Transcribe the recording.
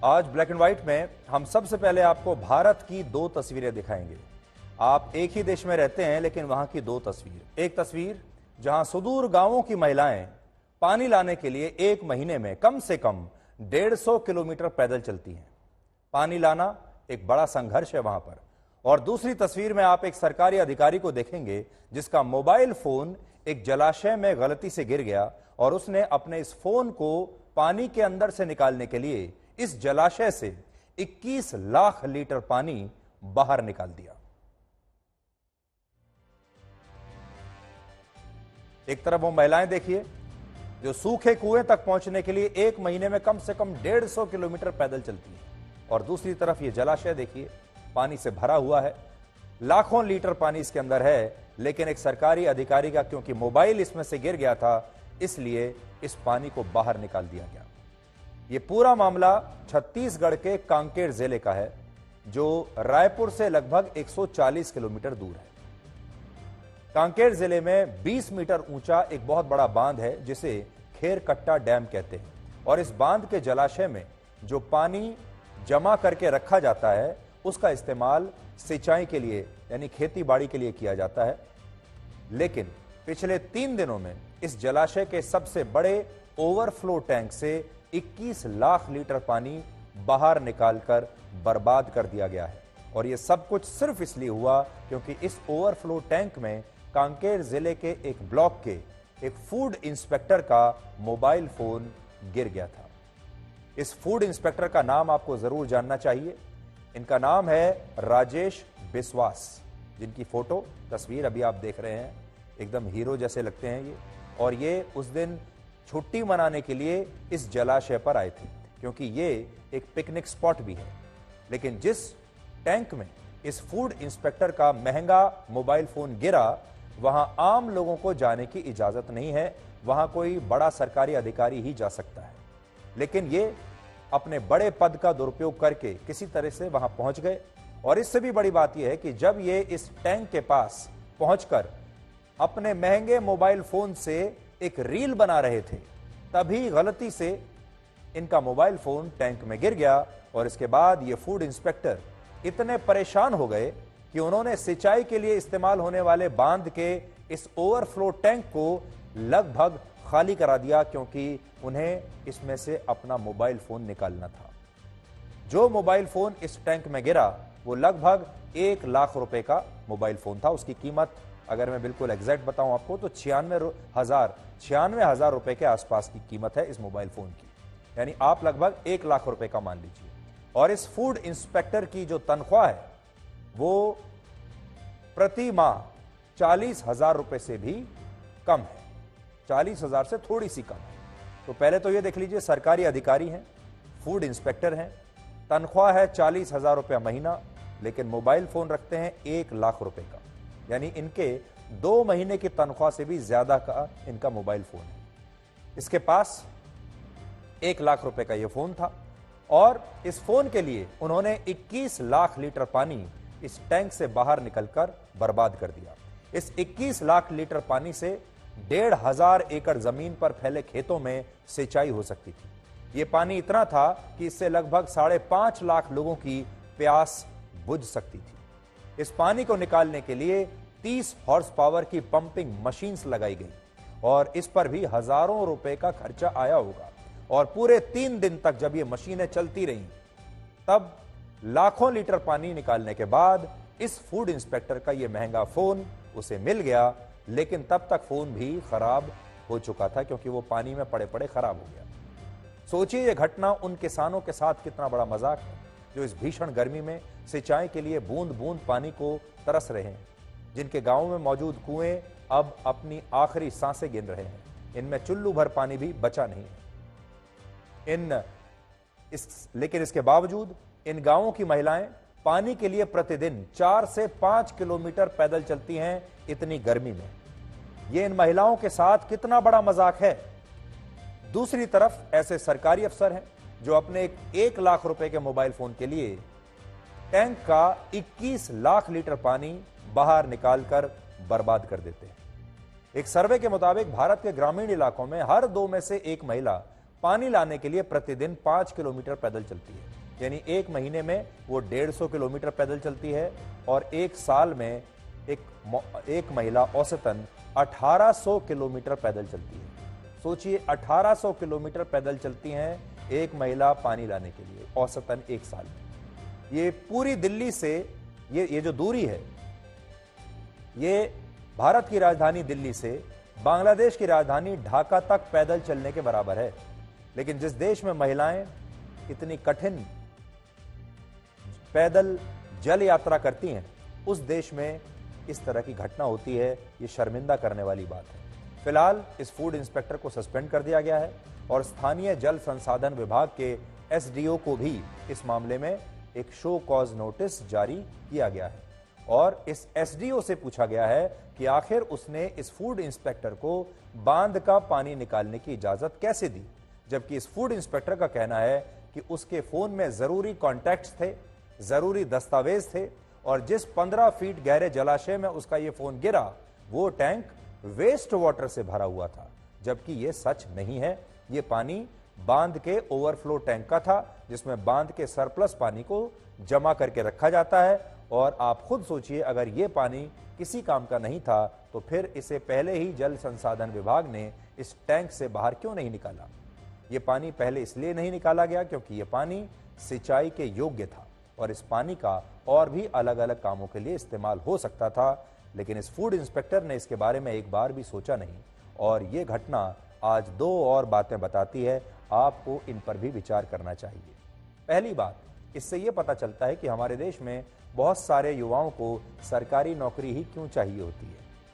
आज black and white में हम सबसे पहले आपको भारत की दो तस्वीरें दिखाएंगे। आप एक ही देश में रहते हैं लेकिन वहां की दो तस्वीर। एक तस्वीर जहां सुदूर गांवों की महिलाएं पानी लाने के लिए एक महीने में कम से कम 150 किलोमीटर पैदल चलती हैं। पानी लाना एक बड़ा संघर्ष है वहां पर। और दूसरी तस्वीर में आप एक सरकारी अधिकारी को देखेंगे जिसका मोबाइल फोन एक जलाशय में गलती से गिर गया और उसने अपने इस फोन को पानी के अंदर से निकालने के लिए इस जलाशय से 21 लाख लीटर पानी बाहर निकाल दिया। एक तरफ वो महिलाएं देखिए जो सूखे कुएं तक पहुंचने के लिए एक महीने में कम से कम 150 किलोमीटर पैदल चलती है, और दूसरी तरफ ये जलाशय देखिए पानी से भरा हुआ है। लाखों लीटर पानी इसके अंदर है, लेकिन एक सरकारी अधिकारी का क्योंकि मोबाइल इसमें से गिर गया था इसलिए इस पानी को बाहर निकाल दिया गया। ये पूरा मामला छत्तीसगढ़ के कांकेर जिले का है जो रायपुर से लगभग 140 किलोमीटर दूर है। कांकेर जिले में 20 मीटर ऊंचा एक बहुत बड़ा बांध है जिसे खेरकट्टा डैम कहते हैं, और इस बांध के जलाशय में जो पानी जमा करके रखा जाता है उसका इस्तेमाल सिंचाई के लिए यानी खेती बाड़ी के लिए किया जाता है। लेकिन पिछले 3 दिनों में इस जलाशय के सबसे बड़े ओवरफ्लो टैंक से 21 लाख लीटर पानी बाहर निकालकर बर्बाद कर दिया गया है। और यह सब कुछ सिर्फ इसलिए हुआ क्योंकि इस ओवरफ्लो टैंक में कांकेर जिले के एक ब्लॉक के एक फूड इंस्पेक्टर का मोबाइल फोन गिर गया था। इस फूड इंस्पेक्टर का नाम आपको जरूर जानना चाहिए। इनका नाम है राजेश बिस्वास, जिनकी फोटो तस्वीर अभी आप देख रहे हैं। एकदम हीरो जैसे लगते हैं ये। और ये उस दिन छुट्टी मनाने के लिए इस जलाशय पर आए थे क्योंकि ये एक पिकनिक स्पॉट भी है। लेकिन जिस टैंक में इस फूड इंस्पेक्टर का महंगा मोबाइल फोन गिरा वहां आम लोगों को जाने की इजाजत नहीं है, वहां कोई बड़ा सरकारी अधिकारी ही जा सकता है। लेकिन ये अपने बड़े पद का दुरुपयोग करके किसी तरह से वहां पहुंच गए। और इससे भी बड़ी बात यह है कि जब ये इस टैंक के पास पहुंचकर अपने महंगे मोबाइल फोन से एक रील बना रहे थे तभी गलती से इनका मोबाइल फोन टैंक में गिर गया। और इसके बाद ये फूड इंस्पेक्टर इतने परेशान हो गए कि उन्होंने सिंचाई के लिए इस्तेमाल होने वाले बांध के इस ओवरफ्लो टैंक को लगभग खाली करा दिया क्योंकि उन्हें इसमें से अपना मोबाइल फोन निकालना था। जो मोबाइल फोन इस टैंक में गिरा वो लगभग 1 लाख रुपए का मोबाइल फोन था। उसकी कीमत अगर मैं बिल्कुल एग्जैक्ट बताऊं आपको तो 96,000 रुपए के आसपास की कीमत है इस मोबाइल फोन की, यानी आप लगभग 1 लाख रुपए का मान लीजिए। और इस फूड इंस्पेक्टर की जो तनख्वाह है वो प्रति माह 40,000 रुपए से भी कम है, 40,000 से थोड़ी सी कम है। तो पहले तो ये देख लीजिए, सरकारी अधिकारी हैं, फूड इंस्पेक्टर हैं, तनख्वाह है 40,000 रुपया महीना, लेकिन मोबाइल फोन रखते हैं 1 लाख रुपए का, यानी इनके 2 महीने की तनख्वाह से भी ज्यादा का इनका मोबाइल फोन है। इसके पास 1 लाख रुपए का यह फोन था और इस फोन के लिए उन्होंने 21 लाख लीटर पानी इस टैंक से बाहर निकलकर बर्बाद कर दिया। इस 21 लाख लीटर पानी से 1,500 एकड़ जमीन पर फैले खेतों में सिंचाई हो सकती थी। यह पानी इतना था कि इससे लगभग 5.5 लाख लोगों की प्यास बुझ सकती थी। इस पानी को निकालने के लिए 30 हॉर्स पावर की पंपिंग मशीन्स लगाई गई और इस पर भी हजारों रुपए का खर्चा आया होगा। और पूरे 3 दिन तक जब ये मशीनें चलती रहीं तब लाखों लीटर पानी निकालने के बाद इस फूड इंस्पेक्टर का ये महंगा फोन उसे मिल गया, लेकिन तब तक फोन भी खराब हो चुका था क्योंकि वो पानी में पड़े पड़े खराब हो गया। सोचिए ये घटना उन किसानों के साथ कितना बड़ा मजाक है जो इस भीषण गर्मी में सिंचाई के लिए बूंद बूंद पानी को तरस रहे हैं, जिनके गांवों में मौजूद कुएं अब अपनी आखिरी सांसें गिन रहे हैं। इनमें चुल्लू भर पानी भी बचा नहीं है। लेकिन इसके बावजूद इन गांवों की महिलाएं पानी के लिए प्रतिदिन 4 से 5 किलोमीटर पैदल चलती हैं इतनी गर्मी में। ये इन महिलाओं के साथ कितना बड़ा मजाक है। दूसरी तरफ ऐसे सरकारी अफसर हैं जो अपने 1 लाख रुपए के मोबाइल फोन के लिए टैंक का 21 लाख लीटर पानी बाहर निकालकर बर्बाद कर देते हैं। एक सर्वे के मुताबिक भारत के ग्रामीण इलाकों में हर 2 में से 1 महिला पानी लाने के लिए प्रतिदिन 5 किलोमीटर पैदल चलती है। यानी एक महीने में वो 150 किलोमीटर पैदल चलती है और एक साल में एक महिला औसतन 1800 किलोमीटर पैदल चलती है। सोचिए 1800 किलोमीटर पैदल चलती हैं एक महिला पानी लाने के लिए औसतन एक साल में। ये पूरी दिल्ली से ये जो दूरी है, ये भारत की राजधानी दिल्ली से बांग्लादेश की राजधानी ढाका तक पैदल चलने के बराबर है। लेकिन जिस देश में महिलाएं इतनी कठिन पैदल जल यात्रा करती हैं, उस देश में इस तरह की घटना होती है। ये शर्मिंदा करने वाली बात है। फिलहाल इस फूड इंस्पेक्टर को सस्पेंड कर दिया गया है और स्थानीय जल संसाधन विभाग के एसडीओ को भी इस मामले में एक शो कॉज नोटिस जारी किया गया है और इस एसडीओ से पूछा गया है कि आखिर उसने इस फूड इंस्पेक्टर को बांध का पानी निकालने की इजाजत कैसे दी, जबकि इस फूड इंस्पेक्टर का कहना है कि उसके फोन में जरूरी कॉन्टैक्ट्स थे, जरूरी दस्तावेज थे और जिस 15 फीट गहरे जलाशय में उसका ये फोन गिरा वो टैंक वेस्ट वाटर से भरा हुआ था, जबकि ये सच नहीं है। ये पानी बांध के ओवरफ्लो टैंक का था, जिसमें बांध के सरप्लस पानी को जमा करके रखा जाता है। और आप खुद सोचिए, अगर ये पानी किसी काम का नहीं था तो फिर इसे पहले ही जल संसाधन विभाग ने इस टैंक से बाहर क्यों नहीं निकाला। ये पानी पहले इसलिए नहीं निकाला गया क्योंकि ये पानी सिंचाई के योग्य था और इस पानी का और भी अलग अलग कामों के लिए इस्तेमाल हो सकता था। लेकिन इस फूड इंस्पेक्टर ने इसके बारे में एक बार भी सोचा नहीं और ये घटना आज दो और बातें बताती है। आपको इन पर भी विचार करना चाहिए। पहली बात, इससे ये पता चलता है कि हमारे देश में बहुत सारे युवाओं को सरकारी नौकरी ही क्यों चाहिए होती है।